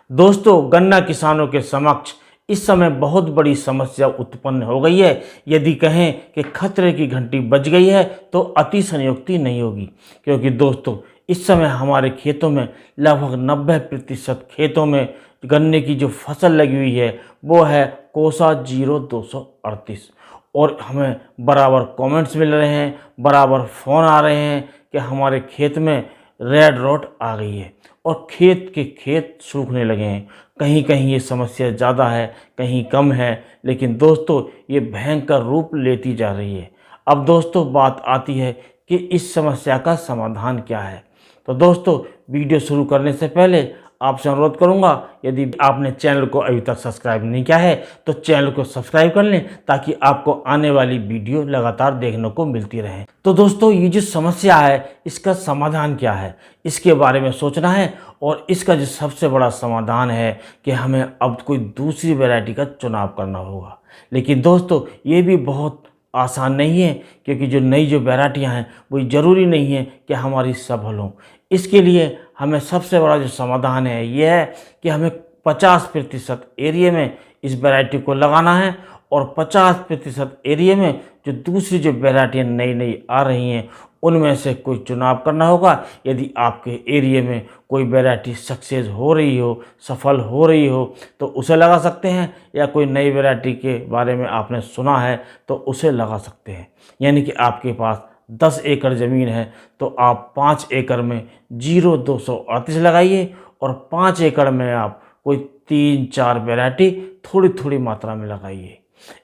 दोस्तों, गन्ना किसानों के समक्ष इस समय बहुत बड़ी समस्या उत्पन्न हो गई है। यदि कहें कि खतरे की घंटी बज गई है तो अतिशयोक्ति नहीं होगी, क्योंकि दोस्तों इस समय हमारे खेतों में लगभग 90% खेतों में गन्ने की जो फसल लगी हुई है वो है कोसा 0238। और हमें बराबर कमेंट्स मिल रहे हैं, बराबर फ़ोन आ रहे हैं कि हमारे खेत में रेड रॉट आ गई है और खेत के खेत सूखने लगे हैं। कहीं कहीं ये समस्या ज़्यादा है, कहीं कम है, लेकिन दोस्तों ये भयंकर रूप लेती जा रही है। अब दोस्तों बात आती है कि इस समस्या का समाधान क्या है। तो दोस्तों वीडियो शुरू करने से पहले आपसे अनुरोध करूंगा, यदि आपने चैनल को अभी तक सब्सक्राइब नहीं किया है तो चैनल को सब्सक्राइब कर लें, ताकि आपको आने वाली वीडियो लगातार देखने को मिलती रहे। तो दोस्तों ये जो समस्या है इसका समाधान क्या है, इसके बारे में सोचना है। और इसका जो सबसे बड़ा समाधान है कि हमें अब कोई दूसरी वैरायटी का चुनाव करना होगा। लेकिन दोस्तों ये भी बहुत आसान नहीं है, क्योंकि जो नई जो वैरायटियाँ हैं वो ज़रूरी नहीं है कि हमारी सफल हों। इसके लिए हमें सबसे बड़ा जो समाधान है ये है कि हमें 50% एरिया में इस वैरायटी को लगाना है और 50% एरिया में जो दूसरी जो वैरायटियाँ नई नई आ रही हैं उनमें से कोई चुनाव करना होगा। यदि आपके एरिया में कोई वैरायटी सक्सेस हो रही हो, सफल हो रही हो, तो उसे लगा सकते हैं, या कोई नई वैरायटी के बारे में आपने सुना है तो उसे लगा सकते हैं। यानी कि आपके पास 10 एकड़ ज़मीन है तो आप 5 एकड़ में 0238 लगाइए और 5 एकड़ में आप कोई 3-4 वैरायटी थोड़ी थोड़ी मात्रा में लगाइए।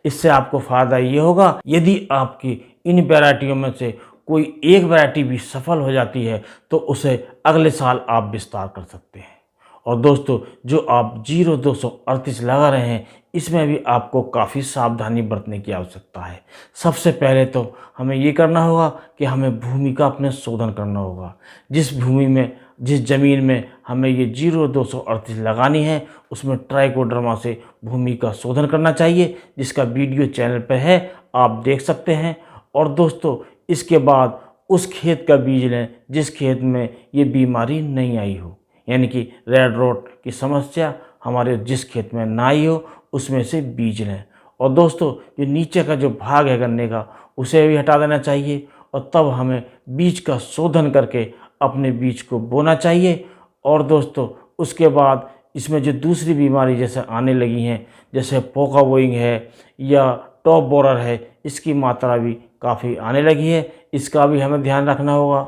इससे आपको फ़ायदा ये होगा, यदि आपकी इन वैरायटियों में से कोई एक वैरायटी भी सफल हो जाती है तो उसे अगले साल आप विस्तार कर सकते हैं। और दोस्तों जो आप 0238 लगा रहे हैं इसमें भी आपको काफ़ी सावधानी बरतने की आवश्यकता है। सबसे पहले तो हमें ये करना होगा कि हमें भूमि का अपने शोधन करना होगा। जिस भूमि में, जिस ज़मीन में हमें ये 0238 लगानी है उसमें ट्राइकोडर्मा से भूमि का शोधन करना चाहिए, जिसका वीडियो चैनल पर है, आप देख सकते हैं। और दोस्तों इसके बाद उस खेत का बीज लें जिस खेत में ये बीमारी नहीं आई हो, यानी कि रेड रॉट की समस्या हमारे जिस खेत में ना आई हो उसमें से बीज लें। और दोस्तों ये नीचे का जो भाग है गन्ने का उसे भी हटा देना चाहिए, और तब हमें बीज का शोधन करके अपने बीज को बोना चाहिए। और दोस्तों उसके बाद इसमें जो दूसरी बीमारी जैसे आने लगी हैं, जैसे पोका बोइंग है या टॉप बोरर है, इसकी मात्रा भी काफ़ी आने लगी है, इसका भी हमें ध्यान रखना होगा।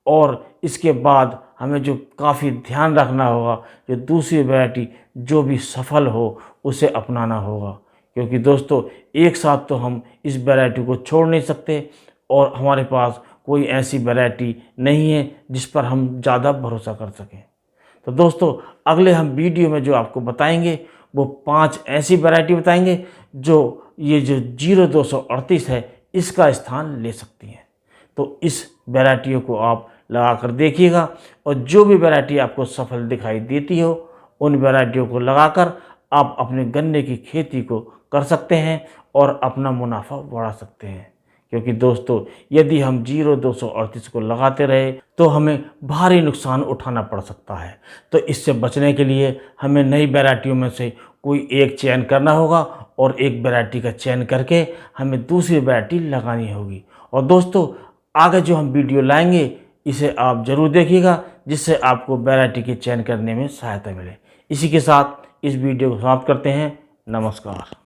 और इसके बाद हमें जो काफ़ी ध्यान रखना होगा, जो दूसरी वैरायटी जो भी सफल हो उसे अपनाना होगा, क्योंकि दोस्तों एक साथ तो हम इस वैरायटी को छोड़ नहीं सकते और हमारे पास कोई ऐसी वैरायटी नहीं है जिस पर हम ज़्यादा भरोसा कर सकें। तो दोस्तों अगले हम वीडियो में जो आपको बताएंगे वो 5 ऐसी वैरायटी बताएंगे जो ये जो 0238 है इसका स्थान ले सकती हैं। तो इस वैरायटियों को आप लगा कर देखिएगा, और जो भी वैरायटी आपको सफल दिखाई देती हो उन वैरायटियों को लगाकर आप अपने गन्ने की खेती को कर सकते हैं और अपना मुनाफा बढ़ा सकते हैं। क्योंकि दोस्तों यदि हम 0238 को लगाते रहे तो हमें भारी नुकसान उठाना पड़ सकता है। तो इससे बचने के लिए हमें नई वैरायटियों में से कोई एक चयन करना होगा और एक वैरायटी का चयन करके हमें दूसरी वैरायटी लगानी होगी। और दोस्तों आगे जो हम वीडियो लाएंगे इसे आप ज़रूर देखिएगा, जिससे आपको वैरायटी के चयन करने में सहायता मिले। इसी के साथ इस वीडियो को समाप्त करते हैं। नमस्कार।